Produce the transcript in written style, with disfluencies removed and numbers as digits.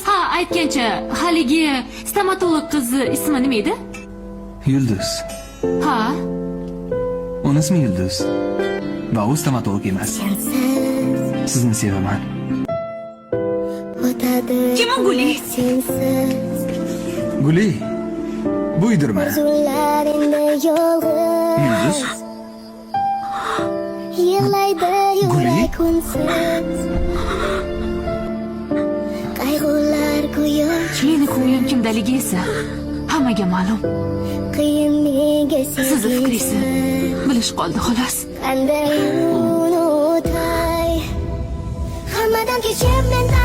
Ha, aytgancha, haligi stomatolog qizi ismi nima edi? Yulduz. Ha, Uning ismi Yulduz. Va u stomatolog emas. Sizni sevaman. kim u Guli? Guli. Buydirma. Yulduz. Guli. Meni ko'nglim kimdaligi esa hammaga ma'lum. Sizni fikringizni bilish qoldi xolos. Hammadan kechib men